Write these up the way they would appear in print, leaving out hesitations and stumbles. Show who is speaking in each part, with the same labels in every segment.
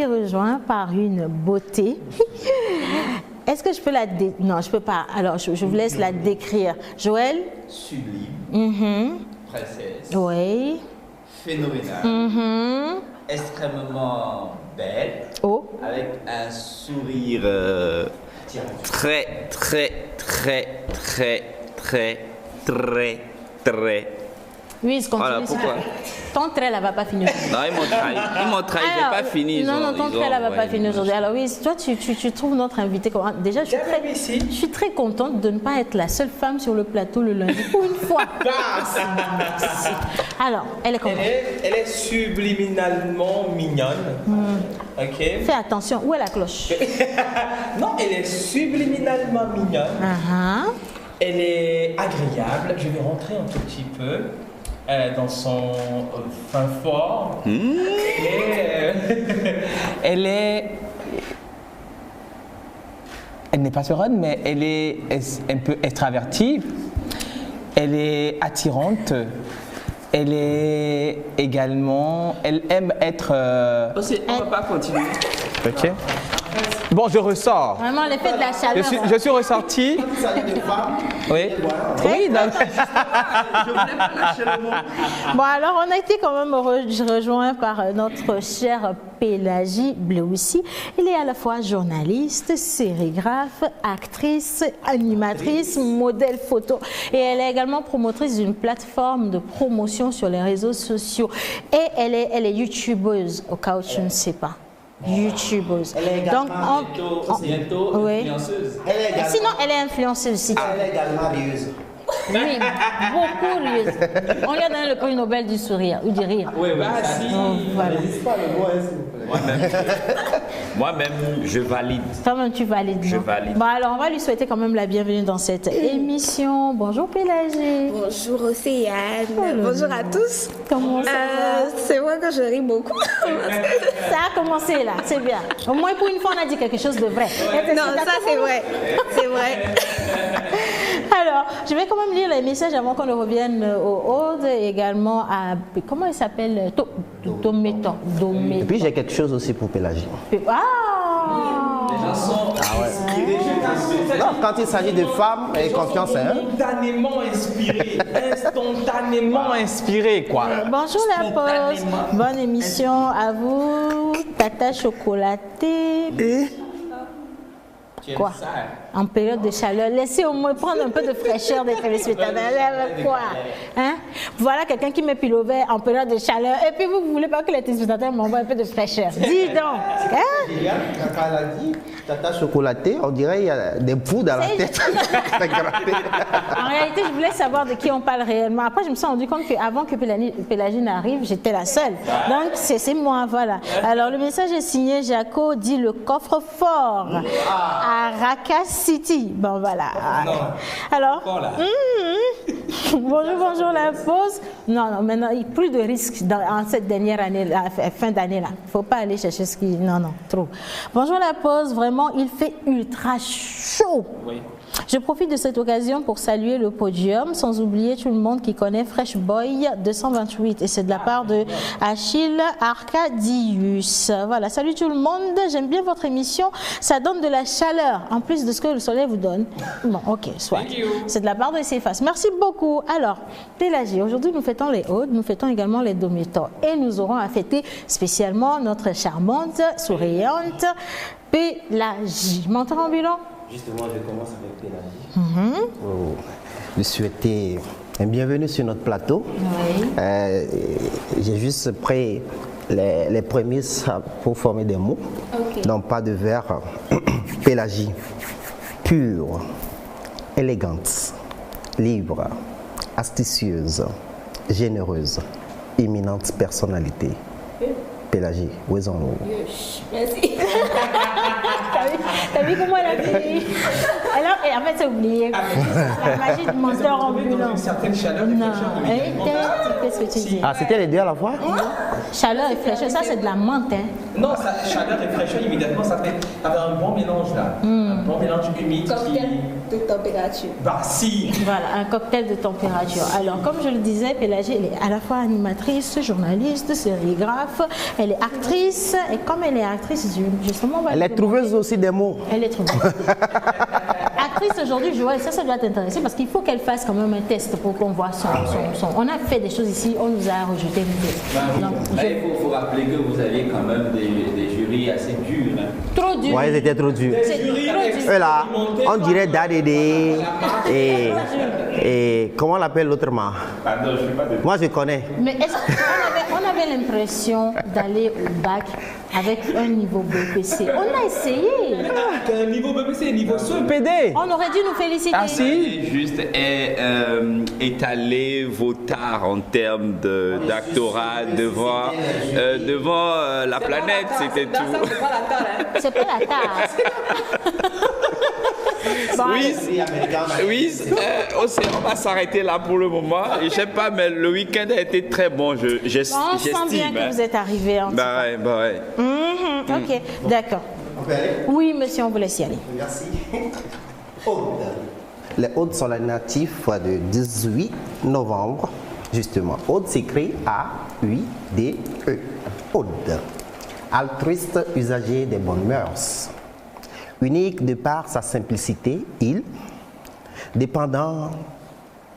Speaker 1: été rejoint par une beauté. Est-ce que je peux la Non, je peux pas. Alors, je vous laisse la décrire. Joël?
Speaker 2: Sublime. Princesse.
Speaker 1: Oui.
Speaker 2: Phénoménale. Extrêmement belle.
Speaker 1: Oh.
Speaker 2: Avec un sourire très.
Speaker 1: Oui, continue.
Speaker 2: Voilà, pourquoi?
Speaker 1: Ton trait là va pas finir.
Speaker 2: Non, ils m'ont trahi, j'ai pas fini.
Speaker 1: Non, ton trait là va pas finir aujourd'hui. Alors oui, toi tu trouves notre invité comment? Déjà, je suis très contente de ne pas être la seule femme sur le plateau le lundi pour une fois. Alors, elle est comment?
Speaker 3: Elle est subliminalement mignonne. Ok.
Speaker 1: Fais attention, où est la cloche?
Speaker 3: Non, elle est subliminalement mignonne. Elle est agréable. Je vais rentrer un tout petit peu dans son fin fort. Elle n'est pas sereine, mais elle est un peu extravertie. Elle est attirante. Elle est également... Elle aime être...
Speaker 2: On ne va pas continuer.
Speaker 3: Ok. Bon, je ressors.
Speaker 1: Vraiment, l'effet de la chaleur.
Speaker 3: Je suis ressorti. Oui. Oui, non.
Speaker 1: Bon, alors, on a été quand même rejoint par notre chère Pélagie Bleuissy. Elle est à la fois journaliste, sérigraphe, actrice, animatrice, modèle photo. Et elle est également promotrice d'une plateforme de promotion sur les réseaux sociaux. Et elle est youtubeuse, au cas où tu ne sais pas. YouTubeuse.
Speaker 2: Elle est également bientôt influenceuse.
Speaker 1: Sinon, elle est influenceuse aussi.
Speaker 2: Elle est également rieuse.
Speaker 1: Oui, beaucoup rieuse. On lui a donné le prix Nobel du sourire ou du rire.
Speaker 2: Oui, si.
Speaker 1: Voilà.
Speaker 2: Moi-même, je valide.
Speaker 1: Toi-même, tu valides.
Speaker 2: Je valide.
Speaker 1: Bon, alors, on va lui souhaiter quand même la bienvenue dans cette émission. Bonjour Pélagie.
Speaker 4: Bonjour Océane. Bonjour à tous.
Speaker 1: Comment ça va?
Speaker 4: C'est vrai que je ris beaucoup.
Speaker 1: Ça a commencé là, c'est bien. Au moins pour une fois, on a dit quelque chose de vrai.
Speaker 4: Non, ça c'est vrai. C'est vrai.
Speaker 1: Alors, je vais quand même lire les messages avant qu'on ne revienne au Aude et également à... Comment il s'appelle? Dométon.
Speaker 5: Et puis j'ai quelque chose aussi pour Pélagie.
Speaker 1: Ah!
Speaker 2: Les gens sont inspirés.
Speaker 5: Non, quand il s'agit de femmes et confiance, hein.
Speaker 3: Instantanément inspiré, quoi.
Speaker 1: Bonjour la pause. Bonne émission à vous. Tata chocolaté. Quoi? En période de chaleur, laissez au moins prendre un peu de fraîcheur des téléspectateurs. Quoi? Hein? Voilà quelqu'un qui met pullover en période de chaleur et puis vous ne voulez pas que les téléspectateurs m'envoient un peu de fraîcheur. Dis donc! Hein?
Speaker 5: Quand elle a dit tata chocolaté, on dirait qu'il y a des poudres à la tête.
Speaker 1: En réalité, je voulais savoir de qui on parle réellement. Après, je me suis rendu compte qu'avant que Pélagie n'arrive, j'étais la seule. Donc, c'est moi, voilà. Alors, le message est signé Jaco, dit le coffre-fort à Raka City. Bon, voilà. Alors, bonjour la pause. Non, maintenant, il n'y a plus de risques en cette dernière année, fin d'année là. Il ne faut pas aller chercher ce qui... Non, trop. Bonjour la pause, vraiment, il fait ultra chaud. Oui. Je profite de cette occasion pour saluer le podium, sans oublier tout le monde qui connaît Fresh Boy 228. Et c'est de la part de Achille Arcadius. Voilà, salut tout le monde, j'aime bien votre émission. Ça donne de la chaleur, en plus de ce que le soleil vous donne. Bon, ok, soit. C'est de la part de Céphas. Merci beaucoup. Alors, Pélagie, aujourd'hui nous fêtons les Audes, nous fêtons également les Dométons. Et nous aurons à fêter spécialement notre charmante, souriante Pélagie. Menteur ambulant?
Speaker 5: Justement, je commence avec Pélagie. Lui souhaiter un bienvenue sur notre plateau. Oui. J'ai juste pris les prémices pour former des mots. Okay. Donc, pas de verre. Pélagie, pure, élégante, libre, astucieuse, généreuse, éminente personnalité. Pélagie, où est-on?
Speaker 4: Merci.
Speaker 1: T'as vu comment elle a fait? Alors, et en fait, c'est oublié. La magie du menteur ambulant.
Speaker 3: Une certaine chaleur et
Speaker 1: Non.
Speaker 3: fraîcheur.
Speaker 1: Qu'est-ce que tu dis?
Speaker 5: Ah, c'était les deux à la fois?
Speaker 1: Chaleur et fraîcheur, ça c'est de la menthe. Hein.
Speaker 3: Non, ça, chaleur et fraîcheur, immédiatement, ça fait avoir un bon mélange là. Un bon mélange humide
Speaker 4: Cocktail
Speaker 3: qui.
Speaker 4: de température.
Speaker 3: Bah si.
Speaker 1: Voilà, un cocktail de température. Alors, comme je le disais, Pélagie, elle est à la fois animatrice, journaliste, sérigraphe, elle est actrice, et comme elle est actrice, justement, on va
Speaker 5: Elle
Speaker 1: lui
Speaker 5: est trouveuse
Speaker 1: demander-
Speaker 5: aussi des mots.
Speaker 1: Elle est trouveuse. Actrice aujourd'hui, Joël, ça doit t'intéresser parce qu'il faut qu'elle fasse quand même un test pour qu'on voit son. On a fait des choses ici, on nous a rejeté une tête. Donc,
Speaker 2: Il faut rappeler que vous aviez quand même des jurys assez durs. Hein.
Speaker 1: trop dur.
Speaker 5: Ouais, ils étaient trop durs.
Speaker 1: C'est trop dur.
Speaker 5: Eux là, on dirait Dadédé et comment on l'appelle l'autrement?
Speaker 2: Pardon, je ne suis pas de...
Speaker 5: Moi je connais.
Speaker 1: Mais est-ce qu'on avait l'impression d'aller au bac avec un niveau BPC? On a essayé.
Speaker 3: Un niveau BBC, niveau SEP.
Speaker 5: PD.
Speaker 1: On aurait dû nous féliciter.
Speaker 3: Ah si.
Speaker 2: Juste étaler vos tares en termes d'actorat devant la planète, c'était tout.
Speaker 1: C'est pas la tasse. Bon,
Speaker 2: Oui, oui, on va s'arrêter là pour le moment. Et je sais pas, mais le week-end a été très bon,
Speaker 1: on sent bien
Speaker 2: j'estime.
Speaker 1: que vous êtes arrivé en
Speaker 2: Bah ouais.
Speaker 1: Ok, d'accord.
Speaker 5: On peut aller?
Speaker 1: Oui, monsieur, on vous laisse y aller.
Speaker 5: Merci. Aude. Les Audes sont les natifs du 18 novembre, justement. Aude s'écrit A-U-D-E. Aude. Altruiste, usager des bonnes mœurs. Unique de par sa simplicité, il, dépendant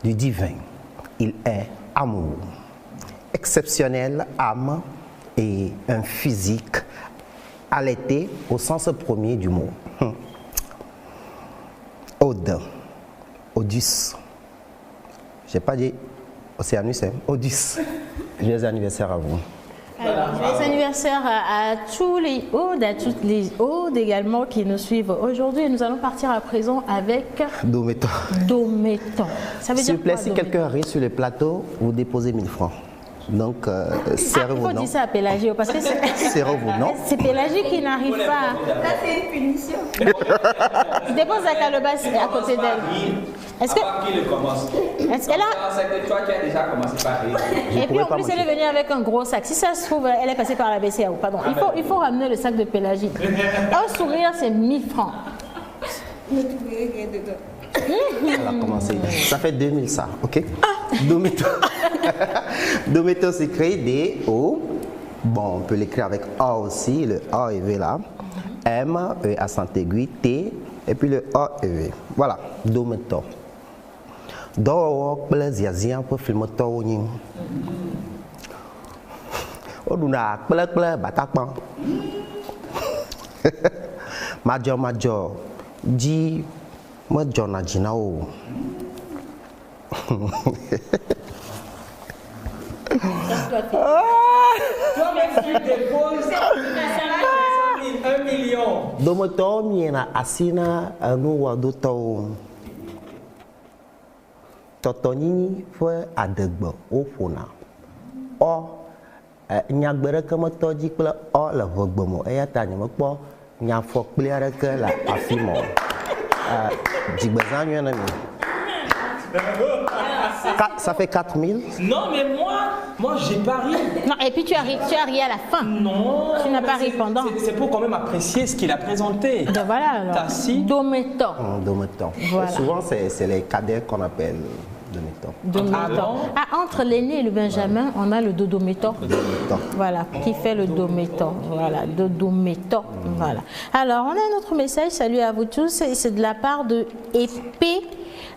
Speaker 5: du divin, il est amour. Exceptionnel, âme et un physique allaité au sens premier du mot. Aude, Odus. Je n'ai pas dit Océanus, hein? Odus. Joyeux anniversaire à vous.
Speaker 1: Alors, joyeux anniversaire à tous les Audes, à toutes les Audes également qui nous suivent aujourd'hui. Nous allons partir à présent avec
Speaker 5: Dométon.
Speaker 1: Dométon. Ça veut
Speaker 5: S'il
Speaker 1: dire
Speaker 5: vous plaît,
Speaker 1: quoi,
Speaker 5: si
Speaker 1: Dométon?
Speaker 5: quelqu'un arrive sur le plateau, vous déposez 1000 francs. Donc,
Speaker 1: Il
Speaker 5: serrez vos
Speaker 1: faut
Speaker 5: noms.
Speaker 1: dire ça à Pélagie parce que
Speaker 5: Serrez vos noms.
Speaker 1: c'est Pélagie qui n'arrive pas.
Speaker 4: Ça, c'est une punition.
Speaker 1: Tu déposes la calebasse à côté d'elle. Est-ce que,
Speaker 2: Qui le commence?
Speaker 1: est-ce qu'elle a...
Speaker 2: C'est que toi, tu as déjà commencé par rire.
Speaker 1: Et puis
Speaker 5: pourrais
Speaker 1: en
Speaker 5: pas
Speaker 1: plus, elle est
Speaker 5: mentir.
Speaker 1: venue avec un gros sac. Si ça se trouve, elle est passée par la BCAO. Pardon. Il faut ramener le sac de Pélagie. Un sourire, c'est 1000 francs.
Speaker 4: Ne trouverez rien dedans.
Speaker 5: Elle a commencé. Ça fait 2000 ça, ok? Dométon. Dométon s'écrit D-O. Bon, on peut l'écrire avec A aussi, le A et V là. M, E accent aigu, T, et puis le A et V. Voilà, Dométon. Do, ziazia pour filmer to ni. Oduna, batakpan. Major, Ji, major na jinao.
Speaker 3: Tu déposes 1 million.
Speaker 5: Domoto miena asina anu wadoto. Totoni fue adegbo ofona. O nyagbere kemeto dzi kple o le vegbomo eya ta nyemekpɔ nyafɔkpli aɖeke le afi ma o. Dzigbezã nyuie na mi. Ça fait 4000.
Speaker 3: Non, mais moi j'ai pas ri.
Speaker 1: Non, et puis tu as ri à la fin.
Speaker 3: Non.
Speaker 1: Tu n'as pas ri pendant.
Speaker 3: C'est pour quand même apprécier ce qu'il a présenté.
Speaker 1: Ben voilà alors.
Speaker 3: Tassi.
Speaker 1: Dométon.
Speaker 5: Dométon.
Speaker 1: Voilà.
Speaker 5: Souvent, c'est les cadets qu'on appelle Dométon.
Speaker 1: Dométon. Ah, entre l'aîné et le Benjamin, on a le dodométon.
Speaker 5: Dométon.
Speaker 1: Voilà, qui fait le dométon. Voilà, dodométon. Voilà. Alors, on a un autre message. Salut à vous tous. Et c'est de la part de Épée.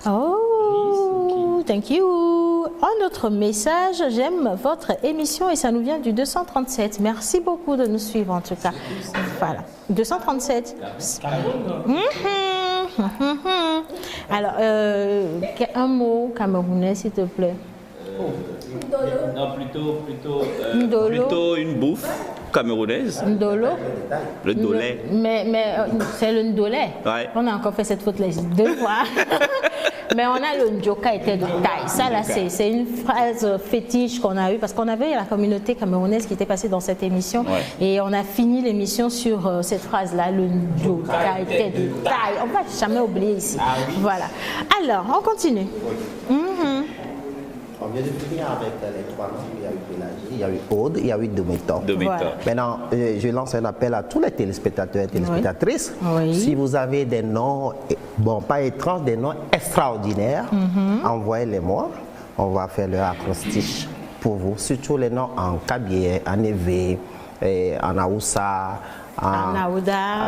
Speaker 1: Oh, thank you. Un autre message. J'aime votre émission et ça nous vient du 237. Merci beaucoup de nous suivre en tout cas. Voilà. 237. Alors, un mot camerounais, s'il te plaît.
Speaker 2: Non,
Speaker 1: Ndolo.
Speaker 2: plutôt une bouffe camerounaise.
Speaker 1: Ndolo.
Speaker 2: Le dolé.
Speaker 1: Mais c'est le ndolé.
Speaker 2: Ouais.
Speaker 1: On a encore fait cette faute-là 2 fois. Mais on a le Ndjoka était de taille. Ça, là, c'est une phrase fétiche qu'on a eue parce qu'on avait la communauté camerounaise qui était passée dans cette émission et on a fini l'émission sur cette phrase-là, le Ndjoka était de taille. On ne va jamais oublier ici. Voilà. Alors, on continue.
Speaker 5: On vient de finir avec les trois noms. Il y a eu Pélagie, il y a eu Aude, il y a eu Dométor.
Speaker 1: Voilà.
Speaker 5: Maintenant, je lance un appel à tous les téléspectateurs et téléspectatrices.
Speaker 1: Oui.
Speaker 5: Si vous avez des noms, bon, pas étranges, des noms extraordinaires, envoyez-les-moi. On va faire le acrostiche pour vous. Surtout les noms en Kabylie, en Évé, en Aoussa, en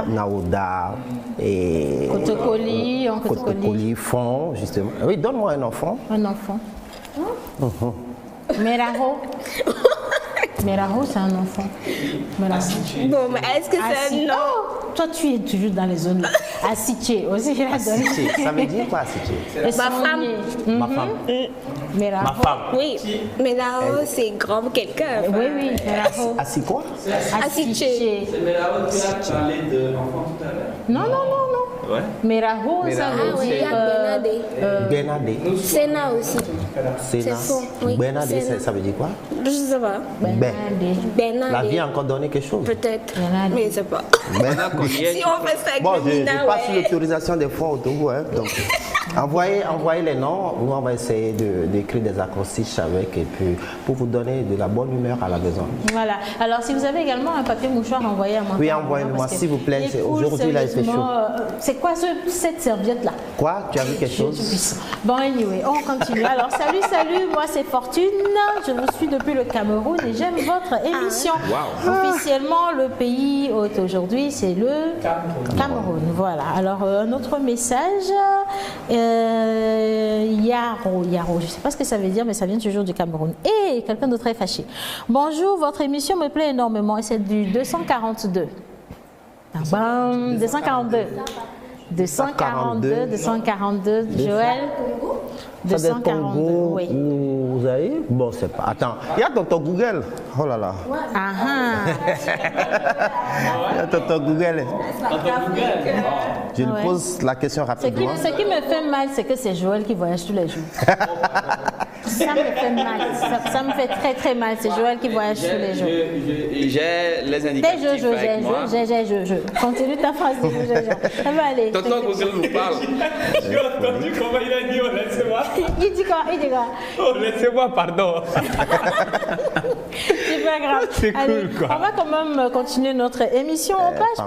Speaker 5: Naouda, et Kotokoli, Fond, justement. Oui, donne-moi un enfant.
Speaker 1: Un enfant. Meraho. Meraho, c'est un enfant.
Speaker 4: Bon, mais est-ce que c'est un nom?
Speaker 1: Toi, tu es toujours dans les zones là. Asiché aussi, il a donné.
Speaker 5: Asiché, ça veut dire quoi, Asiché?
Speaker 1: Ma femme.
Speaker 5: Ma femme.
Speaker 1: Meraho.
Speaker 3: Ma femme.
Speaker 4: Oui, mais là-haut, c'est grand pour quelqu'un.
Speaker 1: Oui, oui, Meraho.
Speaker 5: Assis quoi?
Speaker 1: Asiché.
Speaker 2: C'est Meraho qui a parlé d'enfant tout à l'heure.
Speaker 1: Non, non, non, non.
Speaker 2: Ouais.
Speaker 1: Meraho, ça
Speaker 4: Ah
Speaker 1: veut
Speaker 4: oui, il y
Speaker 1: dire.
Speaker 4: a Benadé.
Speaker 5: Benadé.
Speaker 4: Sénat aussi.
Speaker 5: Sénat.
Speaker 4: faux, oui.
Speaker 5: Benadé,
Speaker 4: Sénat.
Speaker 5: ça veut dire quoi?
Speaker 4: Je sais pas.
Speaker 1: Benadé.
Speaker 5: La vie
Speaker 4: Benadé.
Speaker 5: a encore donné quelque chose.
Speaker 4: Peut-être.
Speaker 1: Benadé.
Speaker 4: Mais je sais pas.
Speaker 5: Ben,
Speaker 4: Si on fait ça avec
Speaker 5: bon,
Speaker 4: le
Speaker 5: je
Speaker 4: Nina,
Speaker 5: passe
Speaker 4: ouais.
Speaker 5: l'autorisation des fois au Togo. Hein, donc, envoyez les noms. Nous, on va essayer d'écrire des acrostiches avec et puis pour vous donner de la bonne humeur à la maison.
Speaker 1: Voilà. Alors, si vous avez également un papier mouchoir, envoyez à moi.
Speaker 5: Oui, envoyez-moi, s'il vous plaît.
Speaker 1: Il est cool,
Speaker 5: Aujourd'hui, là, il fait chaud.
Speaker 1: sérieusement, c'est quoi cette serviette-là?
Speaker 5: Quoi? Tu as vu quelque chose?
Speaker 1: Bon, anyway, on continue. Alors, salut, moi c'est Fortune. Je vous suis depuis le Cameroun et j'aime votre émission. Officiellement, le pays hôte aujourd'hui, c'est le Cameroun. Voilà. Alors, un autre message. Yaro, je ne sais pas ce que ça veut dire, mais ça vient toujours du Cameroun. Et quelqu'un d'autre est fâché. Bonjour, votre émission me plaît énormément et c'est du 242. Bam, 242. 242, Joël.
Speaker 5: Ça doit être
Speaker 1: 242,
Speaker 5: Congo,
Speaker 1: oui.
Speaker 5: vous avez? Bon, c'est pas. Attends, il y a tonton Google. Oh là là.
Speaker 1: Ah
Speaker 5: Il y a tonton Google. Je lui
Speaker 1: Ouais.
Speaker 5: pose la question rapidement.
Speaker 1: Ce qui me fait mal, c'est que c'est Joël qui voyage tous les jours. Ça me fait mal. Ça me fait très très mal. C'est Joël qui voyage tous les jours.
Speaker 2: J'ai les indicatifs avec moi.
Speaker 1: Je. Continue ta phrase. Ça va aller.
Speaker 2: Tonton Google nous parle.
Speaker 3: J'ai entendu comment il a dit, oh, laissez-moi.
Speaker 1: Il dit quoi?
Speaker 3: Oh, laissez-moi, pardon.
Speaker 1: C'est pas grave.
Speaker 3: C'est cool,
Speaker 1: Allez,
Speaker 3: quoi.
Speaker 1: on va quand même continuer notre émission.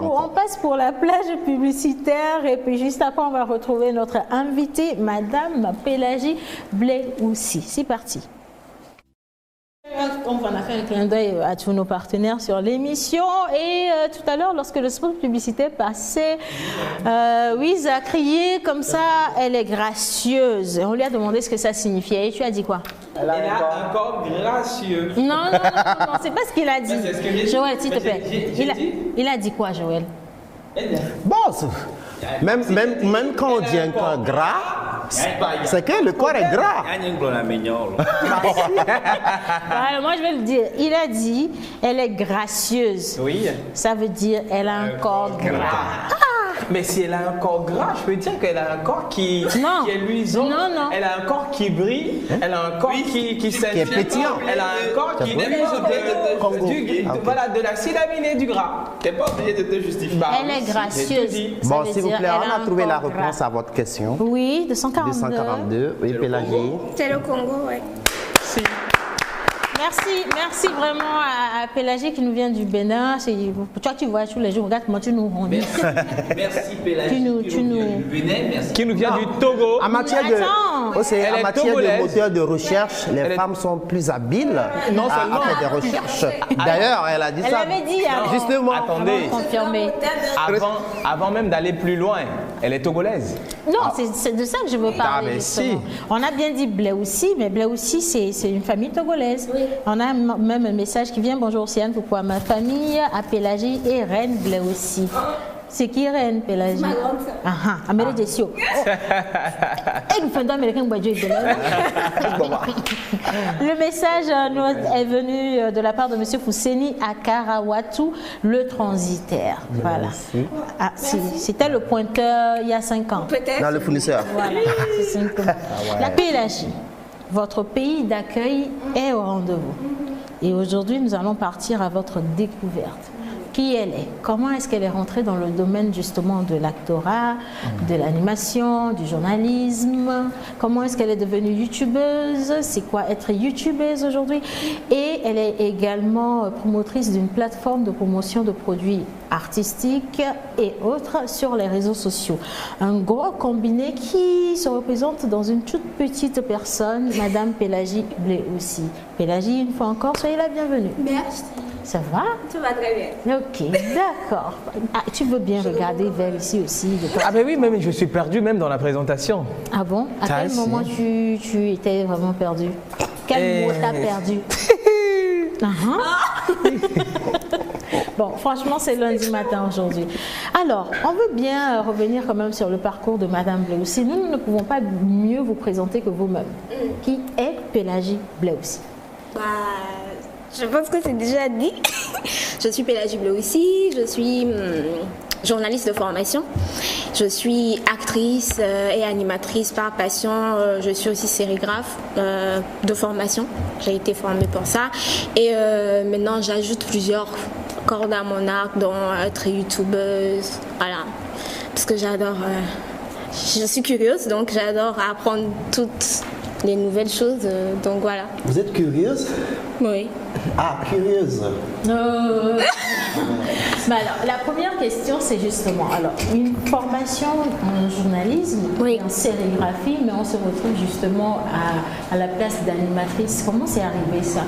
Speaker 1: On passe pour la plage publicitaire et puis juste après, on va retrouver notre invitée, Madame Pélagie Blé-Aussi. C'est parti. On a fait un clin d'œil à tous nos partenaires sur l'émission et tout à l'heure, lorsque le spot publicitaire passait, Wiz a crié comme ça, elle est gracieuse. Et on lui a demandé ce que ça signifiait et tu as dit quoi?
Speaker 3: Elle a un corps gracieux.
Speaker 1: Non, c'est pas ce qu'il a dit.
Speaker 3: C'est ce que j'ai dit.
Speaker 1: Joël, s'il te
Speaker 3: Mais
Speaker 1: plaît.
Speaker 3: j'ai dit.
Speaker 1: Il a dit quoi, Joël?
Speaker 5: Bon, même quand on dit un corps gras, c'est que le corps est gras.
Speaker 1: Voilà, moi, je vais le dire. Il a dit, elle est gracieuse.
Speaker 3: Oui.
Speaker 1: Ça veut dire, elle a un corps gras.
Speaker 3: Mais si elle a un corps gras, je peux dire qu'elle a un corps qui est luisant.
Speaker 1: Non.
Speaker 3: Elle a un corps qui brille. Elle a un corps qui
Speaker 5: est pétillant.
Speaker 3: Elle a un corps qui diffuse voilà, de l'acide aminé du gras.
Speaker 2: T'es pas obligé de te justifier.
Speaker 1: Elle est gracieuse. Ça
Speaker 5: Bon,
Speaker 1: veut
Speaker 5: s'il vous
Speaker 1: dire,
Speaker 5: plaît,
Speaker 1: elle
Speaker 5: on a
Speaker 1: un
Speaker 5: trouvé la
Speaker 1: corps
Speaker 5: réponse
Speaker 1: gras.
Speaker 5: à votre question.
Speaker 1: Oui, 242.
Speaker 5: 242, oui, Pélagie.
Speaker 4: C'est le Congo, ouais.
Speaker 1: Merci vraiment à Pélagie qui nous vient du Bénin. Toi, tu vois tous les jours, regarde comment tu nous rends.
Speaker 2: Merci Pélagie.
Speaker 3: Qui nous vient du Togo.
Speaker 5: En matière
Speaker 1: Attends.
Speaker 5: de,
Speaker 3: Elle
Speaker 5: en
Speaker 3: est
Speaker 5: matière de
Speaker 3: togolaise.
Speaker 5: moteur de recherche, les femmes sont plus habiles
Speaker 3: Non
Speaker 5: à
Speaker 3: seulement.
Speaker 5: faire des recherches. D'ailleurs, elle a dit
Speaker 1: Elle
Speaker 5: ça.
Speaker 1: avait dit avant.
Speaker 5: Justement.
Speaker 3: Attendez.
Speaker 1: Confirmé.
Speaker 3: Avant même d'aller plus loin, elle est togolaise.
Speaker 1: Non, c'est de ça que je veux parler.
Speaker 3: mais
Speaker 1: justement.
Speaker 3: si.
Speaker 1: On a bien dit Blé aussi, mais Blé aussi, c'est une famille togolaise.
Speaker 4: Oui.
Speaker 1: On a même un message qui vient. Bonjour Siane, pourquoi ma famille à Pélagie et Reine Blé aussi. c'est qui reine Pélagie?
Speaker 4: Ma grande sœur.
Speaker 1: Ah, Amérique des Cieux. Et nous faisons américain Boadjo. Le message est venu de la part de M. Fousseni Akarawatu, le transitaire. Voilà. Ah, c'était le pointeur il y a 5 ans.
Speaker 4: Peut-être.
Speaker 5: Dans le fournisseur.
Speaker 1: Voilà, c'est 5 ans. La Pélagie, votre pays d'accueil est au rendez-vous. Et aujourd'hui, nous allons partir à votre découverte. Qui elle est? Comment est-ce qu'elle est rentrée dans le domaine justement de l'actorat, de l'animation, du journalisme? Comment est-ce qu'elle est devenue youtubeuse? C'est quoi être youtubeuse aujourd'hui? Et elle est également promotrice d'une plateforme de promotion de produits artistiques et autres sur les réseaux sociaux. Un gros combiné qui se représente dans une toute petite personne, Madame Pélagie Blé aussi. Pélagie, une fois encore, soyez la bienvenue.
Speaker 4: Merci.
Speaker 1: Ça va?
Speaker 4: Tout va très bien.
Speaker 1: Ok, d'accord. Ah, tu veux bien regarder vers ici aussi de toi.
Speaker 3: Ah ben oui, même je suis perdu même dans la présentation.
Speaker 1: Ah bon? À
Speaker 3: Ça,
Speaker 1: quel
Speaker 3: c'est-
Speaker 1: moment tu étais vraiment perdu? Quel mot t'as perdu? Bon, franchement, c'est lundi matin aujourd'hui. Alors, on veut bien revenir quand même sur le parcours de Madame Bleussi. Nous ne pouvons pas mieux vous présenter que vous-même. Qui est Pélagie Bleussi?
Speaker 4: Bah, je pense que c'est déjà dit. Je suis Pélagie Bleussi, je suis journaliste de formation. Je suis actrice et animatrice par passion. Je suis aussi sérigraphe de formation. J'ai été formée pour ça. Et maintenant, j'ajoute plusieurs cordes à mon arc, dont être youtubeuse. Voilà. Parce que j'adore. Je suis curieuse, donc j'adore apprendre toutes les nouvelles choses. Donc voilà.
Speaker 5: Vous êtes curieuse?
Speaker 4: Oui.
Speaker 5: Ah, curieuse.
Speaker 1: Bah alors, la première question, c'est justement alors, une formation en journalisme
Speaker 4: Oui.
Speaker 1: et en sérigraphie, mais on se retrouve justement à la place d'animatrice. Comment c'est arrivé ça?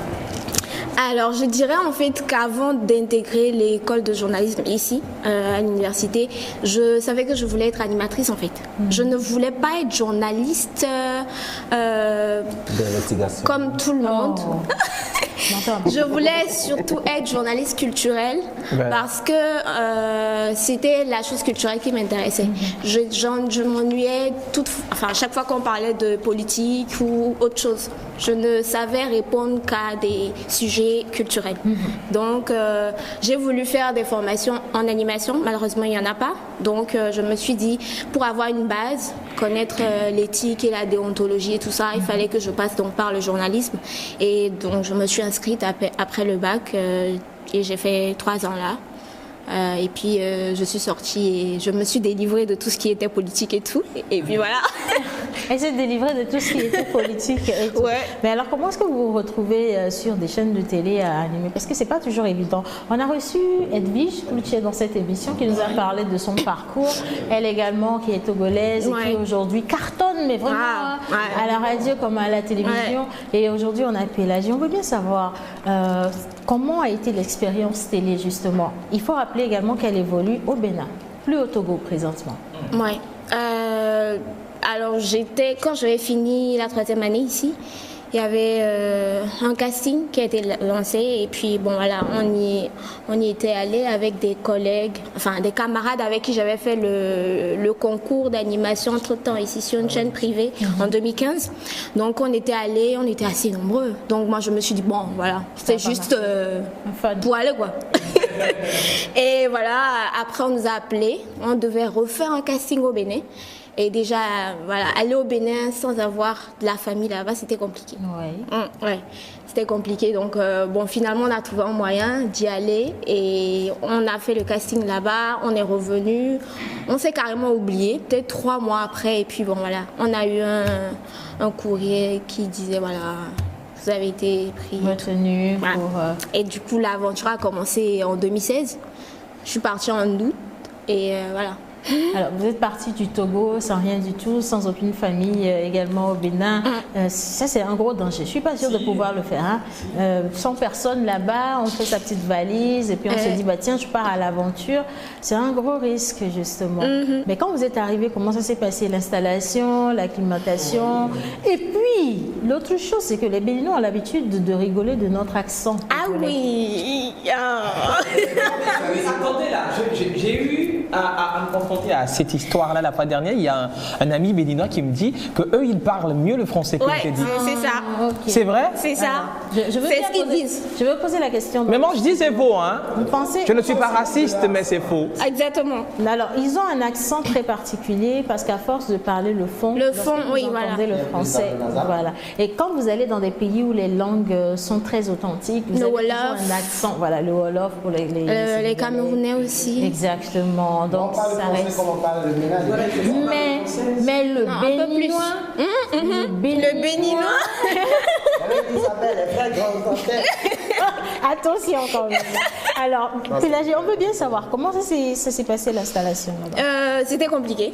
Speaker 4: Alors, je dirais en fait qu'avant d'intégrer l'école de journalisme ici, à l'université, je savais que je voulais être animatrice en fait. Je ne voulais pas être journaliste
Speaker 5: D'investigation.
Speaker 4: comme tout le monde.
Speaker 1: Oh. J'entends.
Speaker 4: Je voulais surtout être journaliste culturelle
Speaker 3: Ben.
Speaker 4: parce que c'était la chose culturelle qui m'intéressait. Je m'ennuyais à chaque fois qu'on parlait de politique ou autre chose. Je ne savais répondre qu'à des sujets culturels. Donc, j'ai voulu faire des formations en animation. Malheureusement, il n'y en a pas. Donc, je me suis dit, pour avoir une base, connaître l'éthique et la déontologie et tout ça, il fallait que je passe donc par le journalisme. Et donc, je me suis inscrite après le bac et j'ai fait 3 ans là. Et puis je suis sortie et je me suis délivrée de tout ce qui était politique et tout. Et puis voilà.
Speaker 1: Elle s'est délivrée de tout ce qui était politique et tout.
Speaker 4: Ouais.
Speaker 1: Mais alors, comment est-ce que vous vous retrouvez sur des chaînes de télé à animer? Parce que c'est pas toujours évident. On a reçu Edwige Cloutier dans cette émission qui nous a parlé de son parcours. Elle également, qui est togolaise et qui
Speaker 4: Ouais.
Speaker 1: aujourd'hui cartonne, mais vraiment
Speaker 4: Ah, ouais.
Speaker 1: à la radio comme à la télévision. Et aujourd'hui, on a Pélagie. On veut bien savoir comment a été l'expérience télé justement. Il faut rappeler également qu'elle évolue au Bénin, plus au Togo présentement.
Speaker 4: Ouais. Alors quand j'avais fini la 3e année ici, il y avait un casting qui a été lancé et puis bon voilà, on y était allé avec des collègues, enfin des camarades avec qui j'avais fait le concours d'animation entre-temps ici sur une chaîne privée en 2015. Donc on était allés, on était assez nombreux. Donc moi je me suis dit bon voilà, c'était juste
Speaker 1: Fun.
Speaker 4: pour aller quoi. Et voilà, après on nous a appelés, on devait refaire un casting au Bénin. Et déjà, voilà, aller au Bénin sans avoir de la famille là-bas, c'était compliqué.
Speaker 1: Oui.
Speaker 4: Ouais, c'était compliqué. Donc, bon, finalement, on a trouvé un moyen d'y aller et on a fait le casting là-bas. On est revenu. On s'est carrément oublié, peut-être 3 mois après. Et puis, bon, voilà, on a eu un courrier qui disait, voilà, vous avez été pris.
Speaker 1: Retenu
Speaker 4: Voilà.
Speaker 1: pour...
Speaker 4: Et du coup, l'aventure a commencé en 2016. Je suis partie en août et voilà.
Speaker 1: Alors, vous êtes parti du Togo sans rien du tout, sans aucune famille également au Bénin. Ça, c'est un gros danger. Je ne suis pas sûre de pouvoir le faire. Hein. Sans personne là-bas, on fait sa petite valise et puis on se dit, bah, tiens, je pars à l'aventure. C'est un gros risque, justement. Mais quand vous êtes arrivé, comment ça s'est passé? L'installation, l'acclimatation. Et puis, l'autre chose, c'est que les Béninois ont l'habitude de rigoler de notre accent.
Speaker 4: Ah oui.
Speaker 3: Attendez là, j'ai eu eu à me confronter à cette histoire-là la fois dernière. Il y a un ami béninois qui me dit qu'eux, ils parlent mieux le français que
Speaker 4: Ouais,
Speaker 3: je dis.
Speaker 4: c'est ça.
Speaker 1: Ok.
Speaker 3: C'est vrai?
Speaker 4: C'est ça.
Speaker 1: Je veux
Speaker 4: C'est
Speaker 1: bien
Speaker 4: ce qu'ils
Speaker 1: poser-
Speaker 4: disent.
Speaker 1: Je veux poser la question.
Speaker 3: Mais moi, je dis c'est faux, hein.
Speaker 1: Vous pensez,
Speaker 3: Je ne suis pas raciste, mais c'est faux.
Speaker 4: Exactement.
Speaker 1: Alors, ils ont un accent très particulier parce qu'à force de parler le fond,
Speaker 4: Le
Speaker 1: lorsque
Speaker 4: fond,
Speaker 1: vous
Speaker 4: oui,
Speaker 1: entendez
Speaker 4: voilà.
Speaker 1: le français, voilà. Et quand vous allez dans des pays où les langues sont très authentiques, vous
Speaker 4: Le
Speaker 1: avez toujours
Speaker 4: Wolof.
Speaker 1: un accent, voilà, le Wolof pour les
Speaker 4: Les
Speaker 1: Sénégalais.
Speaker 4: Camerounais aussi.
Speaker 1: Exactement. Donc, ça reste.
Speaker 5: comme on parle le ménage.
Speaker 1: Mais le
Speaker 4: Non, un peu plus.
Speaker 1: béninois, le
Speaker 4: Le béninois.
Speaker 5: Isabelle est très grande en tête.
Speaker 1: attention quand même. Alors, Pélagie, on veut bien savoir comment ça s'est passé l'installation là-bas.
Speaker 4: C'était compliqué.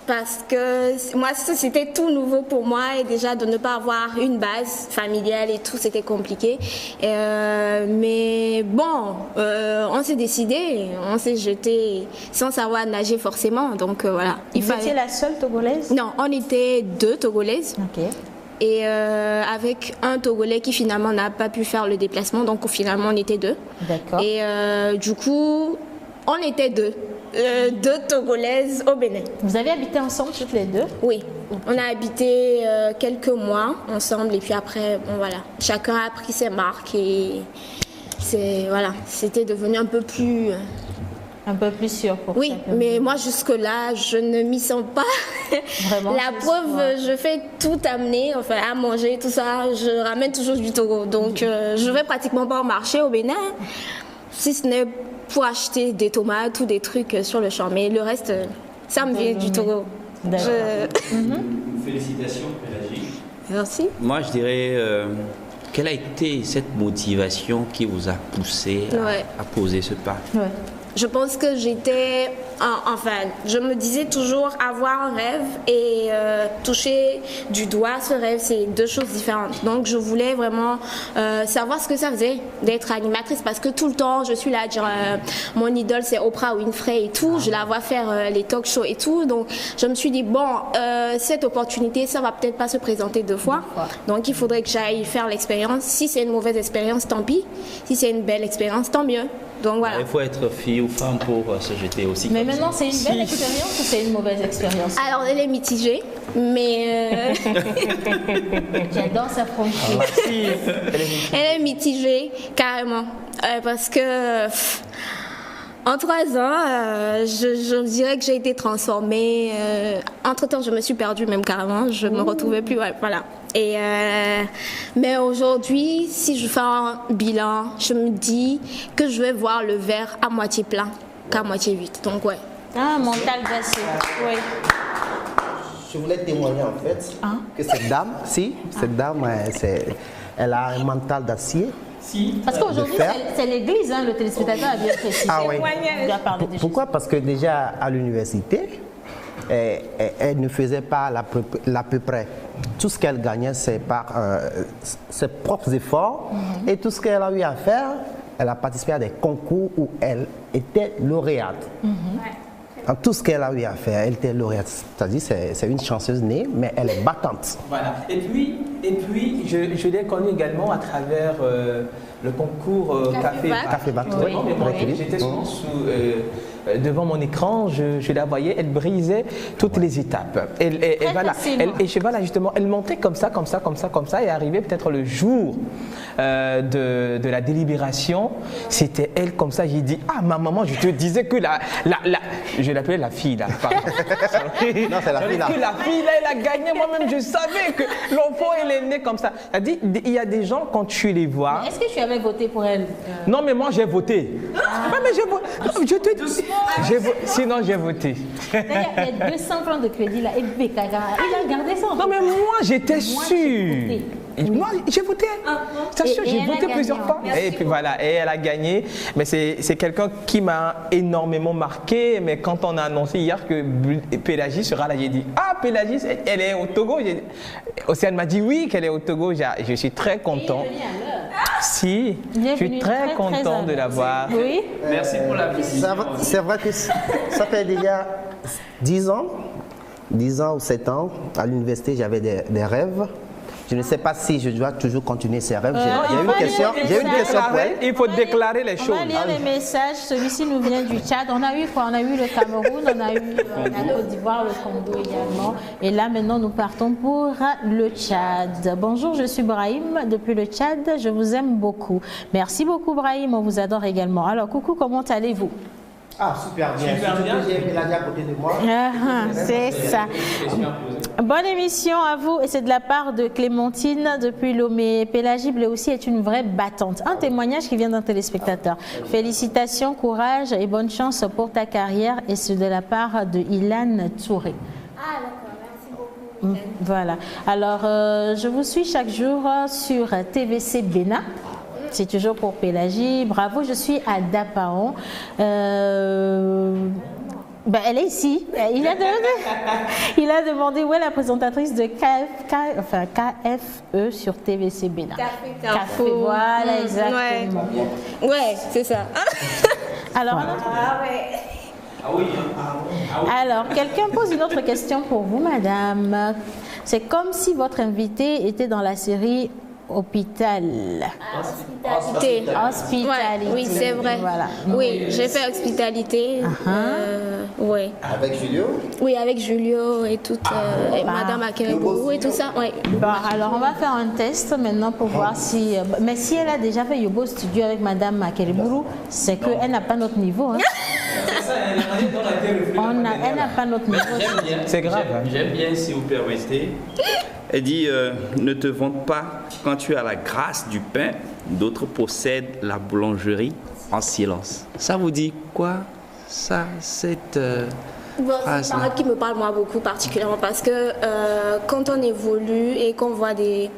Speaker 4: Parce que moi, c'était tout nouveau pour moi et déjà de ne pas avoir une base familiale et tout, c'était compliqué. Mais bon, on s'est décidé, on s'est jeté sans savoir nager forcément. Donc voilà.
Speaker 1: Vous étiez la seule Togolaise?
Speaker 4: Non, on était 2 Togolaises.
Speaker 1: Ok.
Speaker 4: Et avec un Togolais qui finalement n'a pas pu faire le déplacement, donc finalement on était 2.
Speaker 1: D'accord.
Speaker 4: Et du coup, on était 2. 2 Togolaises au Bénin.
Speaker 1: Vous avez habité ensemble toutes les deux?
Speaker 4: Oui, on a habité quelques mois ensemble et puis après, bon voilà, chacun a pris ses marques et voilà, c'était devenu un peu plus...
Speaker 1: Un peu plus sûr pour
Speaker 4: Oui,
Speaker 1: chacun.
Speaker 4: mais moi jusque-là, je ne m'y sens pas.
Speaker 1: Vraiment,
Speaker 4: La
Speaker 1: c'est
Speaker 4: preuve,
Speaker 1: ça.
Speaker 4: je fais tout amener, enfin à manger, tout ça, je ramène toujours du Togo. Donc je vais pratiquement pas au marché au Bénin, si ce n'est pour acheter des tomates ou des trucs sur le champ. Mais le reste, ça me vient du Togo.
Speaker 1: D'accord.
Speaker 2: Félicitations, Pélagie.
Speaker 4: Merci.
Speaker 2: Moi, je dirais, quelle a été cette motivation qui vous a poussé
Speaker 4: Ouais.
Speaker 2: à poser ce pas?
Speaker 1: Ouais.
Speaker 4: Je pense que j'étais, enfin, je me disais toujours avoir un rêve et toucher du doigt ce rêve, c'est 2 choses différentes. Donc je voulais vraiment savoir ce que ça faisait d'être animatrice parce que tout le temps je suis là à dire mon idole c'est Oprah Winfrey et tout, je la vois faire les talk shows et tout. Donc je me suis dit bon, cette opportunité ça va peut-être pas se présenter 2 fois. Donc il faudrait que j'aille faire l'expérience. Si c'est une mauvaise expérience, tant pis. Si c'est une belle expérience, tant mieux. Donc voilà.
Speaker 2: Il faut être fille ou femme pour se jeter aussi.
Speaker 1: Mais
Speaker 2: comme
Speaker 1: maintenant,
Speaker 2: ça.
Speaker 1: c'est une belle expérience ou c'est une mauvaise expérience?
Speaker 4: Alors elle est mitigée, mais
Speaker 1: J'adore sa franchise.
Speaker 4: elle est mitigée carrément parce que en 3 ans, je dirais que j'ai été transformée. Entre-temps, je me suis perdue même carrément. Je me retrouvais plus. Ouais, voilà. Et mais aujourd'hui, si je fais un bilan, je me dis que je vais voir le verre à moitié plein qu'à moitié vide. Donc ouais.
Speaker 1: Ah, mental d'acier. Oui.
Speaker 5: Je voulais témoigner en fait que cette dame, elle a un mental d'acier.
Speaker 1: Parce qu'aujourd'hui,
Speaker 5: De faire.
Speaker 1: c'est l'église, hein, le téléspectateur a bien précisé.
Speaker 5: Ah oui.
Speaker 1: Il a parlé de Jésus.
Speaker 5: Pourquoi? Parce que déjà à l'université, elle ne faisait pas l'à peu près. Tout ce qu'elle gagnait, c'est par ses propres efforts. Et tout ce qu'elle a eu à faire, elle a participé à des concours où elle était lauréate. Dans tout ce qu'elle a eu à faire, elle était lauréate. C'est-à-dire c'est une chanceuse née, mais elle est battante.
Speaker 3: Voilà. Et puis je l'ai connu également à travers le concours
Speaker 4: Café Bac.
Speaker 5: Café Bac.
Speaker 3: Oui, mais moi, j'étais souvent devant mon écran, je la voyais, elle brisait toutes les étapes. Et voilà, voilà, justement, elle montait comme ça, et arrivait peut-être le jour de la délibération, c'était elle comme ça. J'ai dit, ah ma maman, je te disais que je l'appelais la fille là. Pardon.
Speaker 5: Non, c'est la fille là.
Speaker 3: Que la fille là, elle a gagné. Moi-même, je savais que l'enfant, elle est née comme ça. C'est-à-dire, il y a des gens quand tu les vois.
Speaker 1: Est-ce que tu avais voté pour elle?
Speaker 3: Non, mais moi j'ai voté. Ouais, mais j'ai voté. Je te dis. Sinon, j'ai voté.
Speaker 1: D'ailleurs, il y a 200 francs de crédit là. Et Bekaga, il a gardé ça.
Speaker 3: Non, mais moi j'étais sûr.
Speaker 1: voté.
Speaker 3: Moi, j'ai voté. C'est sûr,
Speaker 1: Et
Speaker 3: j'ai
Speaker 1: elle a
Speaker 3: voté
Speaker 1: gagné.
Speaker 3: plusieurs fois. Et puis voilà, et elle a gagné. Mais c'est quelqu'un qui m'a énormément marqué. Mais quand on a annoncé hier que Pélagie sera là, j'ai dit, ah, Pélagie, elle est au Togo. Océane m'a dit oui, qu'elle est au Togo. Je suis très content. Si, je suis très content de la voir.
Speaker 1: Oui.
Speaker 2: Merci pour la visite.
Speaker 5: C'est vrai que ça fait déjà 10 ans ou 7 ans, à l'université, j'avais des rêves. Je ne sais pas si je dois toujours continuer ces rêves. J'ai
Speaker 1: on
Speaker 5: une
Speaker 1: va
Speaker 5: question.
Speaker 1: lire
Speaker 5: J'ai une
Speaker 1: les
Speaker 5: question pour elle.
Speaker 3: Il faut déclarer les
Speaker 1: On
Speaker 3: choses.
Speaker 1: va lire les messages. Celui-ci nous vient du Tchad. On a eu quoi? On a eu le Cameroun, on a eu la Côte d'Ivoire, le Congo également. Et là, maintenant, nous partons pour le Tchad. Bonjour, je suis Brahim depuis le Tchad. Je vous aime beaucoup. Merci beaucoup, Brahim. On vous adore également. Alors, coucou, comment allez-vous?
Speaker 5: Ah, super bien. J'ai Mélanie à côté de moi.
Speaker 1: C'est ça. Bonne émission à vous. Et c'est de la part de Clémentine depuis Lomé. Pélagie Blé aussi est une vraie battante. Un témoignage qui vient d'un téléspectateur. Félicitations, courage et bonne chance pour ta carrière. Et c'est de la part de Ilan Touré.
Speaker 4: Ah, d'accord, merci beaucoup.
Speaker 1: Voilà. Alors, je vous suis chaque jour sur TVC Bénin. C'est toujours pour Pélagie. Bravo, je suis à Dapaon. Elle est ici. Il a demandé où est la présentatrice de KFE sur TVC Bénin. Café, voilà, exactement.
Speaker 4: Ouais, c'est ça.
Speaker 1: Alors, quelqu'un pose une autre question pour vous, madame. C'est comme si votre invité était dans la série Hôpital.
Speaker 4: Hospitalité.
Speaker 1: Hospitalité.
Speaker 4: Oui, c'est vrai.
Speaker 1: Voilà.
Speaker 4: Oui, j'ai fait hospitalité. Ouais.
Speaker 5: Avec Julio?
Speaker 4: Oui, avec Julio et toute et Madame Akerebo et tout ça. Ouais.
Speaker 1: Bon, alors on va faire un test maintenant pour voir si. Mais si elle a déjà fait Yobo Studio avec Madame Akerebo, c'est qu'elle n'a pas notre niveau. Hein. Elle n'a pas notre niveau.
Speaker 3: C'est grave.
Speaker 2: J'aime bien, si vous permettez. Elle dit, ne te vante pas quand tu as la grâce du pain, d'autres possèdent la boulangerie en silence. Ça vous dit quoi, ça, cette
Speaker 4: Bon, c'est une parole qui me parle moi beaucoup particulièrement parce que quand on évolue et qu'on voit des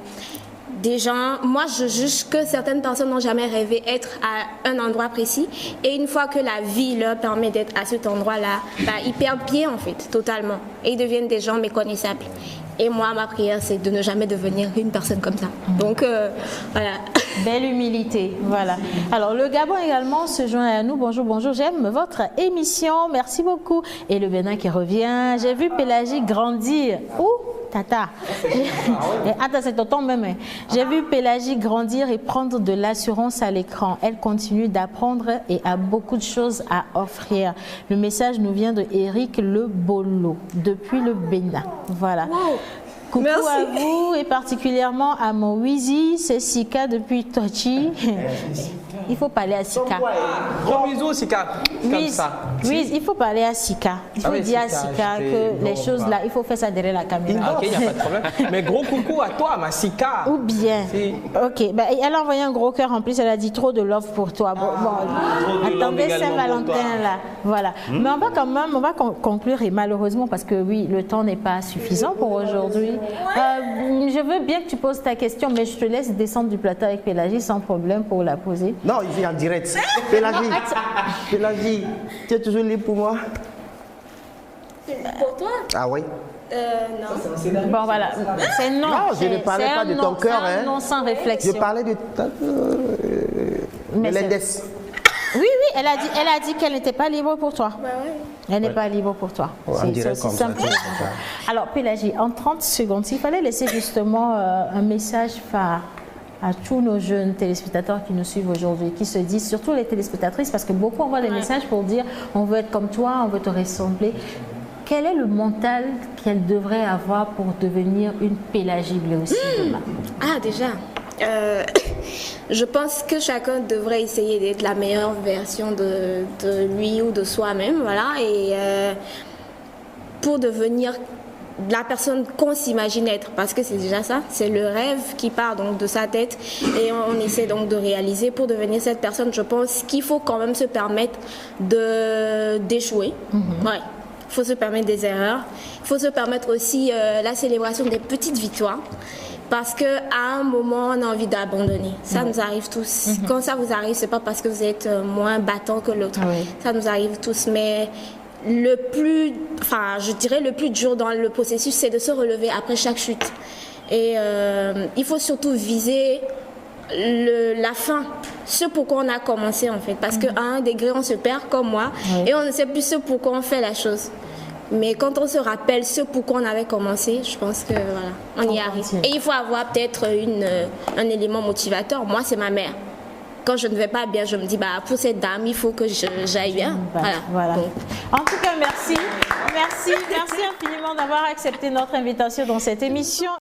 Speaker 4: gens, moi je juge que certaines personnes n'ont jamais rêvé être à un endroit précis et une fois que la vie leur permet d'être à cet endroit-là, ils perdent pied en fait, totalement, et ils deviennent des gens méconnaissables. Et moi, ma prière, c'est de ne jamais devenir une personne comme ça. Donc, voilà.
Speaker 1: Belle humilité, voilà. Alors, le Gabon également se joint à nous. Bonjour, bonjour, j'aime votre émission, merci beaucoup. Et le Bénin qui revient, j'ai vu Pélagie grandir. Ouh, tata. Attends, c'est tonton même. J'ai vu Pélagie grandir et prendre de l'assurance à l'écran. Elle continue d'apprendre et a beaucoup de choses à offrir. Le message nous vient de Eric Le Bolo, depuis le Bénin. Voilà. Wow. Coucou
Speaker 4: Merci.
Speaker 1: à vous et particulièrement à mon Wizi, c'est Sika depuis Tochi. Il faut parler à Sika.
Speaker 3: Gros bisous, Sika. Comme ça.
Speaker 1: Oui, il faut parler à Sika. Il faut dire à Sika que les choses là, il faut faire ça derrière la caméra.
Speaker 3: Ok, il n'y a pas de problème. Mais gros coucou à toi, ma Sika.
Speaker 1: Ou bien. Ok, elle a envoyé un gros cœur en plus, elle a dit trop de love pour toi. Attendez Saint-Valentin là. Voilà. Mais on va quand même, conclure et malheureusement parce que oui, le temps n'est pas suffisant pour aujourd'hui. Je veux bien que tu poses ta question, mais je te laisse descendre du plateau avec Pélagie sans problème pour la poser.
Speaker 5: Non, il vient en direct. Pélagie, tu es toujours libre pour moi?
Speaker 4: Pour toi?
Speaker 5: Ah oui?
Speaker 4: Non.
Speaker 1: Bon, voilà. C'est non.
Speaker 5: Non, je ne parlais pas de ton cœur.
Speaker 1: C'est un non sans réflexion.
Speaker 5: Je parlais de l'Indes.
Speaker 1: Oui, elle a dit qu'elle n'était pas libre pour toi.
Speaker 4: Bah ouais.
Speaker 1: Elle n'est pas libre pour toi.
Speaker 5: C'est
Speaker 1: aussi simple. Alors, Pélagie, en 30 secondes, s'il fallait laisser justement un message phare à tous nos jeunes téléspectateurs qui nous suivent aujourd'hui, qui se disent, surtout les téléspectatrices, parce que beaucoup envoient des messages pour dire on veut être comme toi, on veut te ressembler. Quel est le mental qu'elle devrait avoir pour devenir une Pélagie Blé aussi demain?
Speaker 4: Ah, déjà. Je pense que chacun devrait essayer d'être la meilleure version de lui ou de soi-même, voilà, et pour devenir la personne qu'on s'imagine être, parce que c'est déjà ça, c'est le rêve qui part donc de sa tête et on essaie donc de réaliser. Pour devenir cette personne, je pense qu'il faut quand même se permettre d'échouer. Ouais. Il faut se permettre des erreurs, il faut se permettre aussi la célébration des petites victoires. Parce qu'à un moment, on a envie d'abandonner. Ça nous arrive tous. Quand ça vous arrive, c'est pas parce que vous êtes moins battant que l'autre. Ça nous arrive tous. Mais le plus dur dans le processus, c'est de se relever après chaque chute. Et il faut surtout viser la fin, ce pourquoi on a commencé en fait. Parce qu'à un degré, on se perd comme moi et on ne sait plus ce pourquoi on fait la chose. Mais quand on se rappelle ce pourquoi on avait commencé, je pense que voilà, on y arrive. Et il faut avoir peut-être un élément motivateur. Moi, c'est ma mère. Quand je ne vais pas bien, je me dis, bah, pour cette dame, il faut que j'aille bien.
Speaker 1: Voilà. Donc. En tout cas, merci. Merci infiniment d'avoir accepté notre invitation dans cette émission.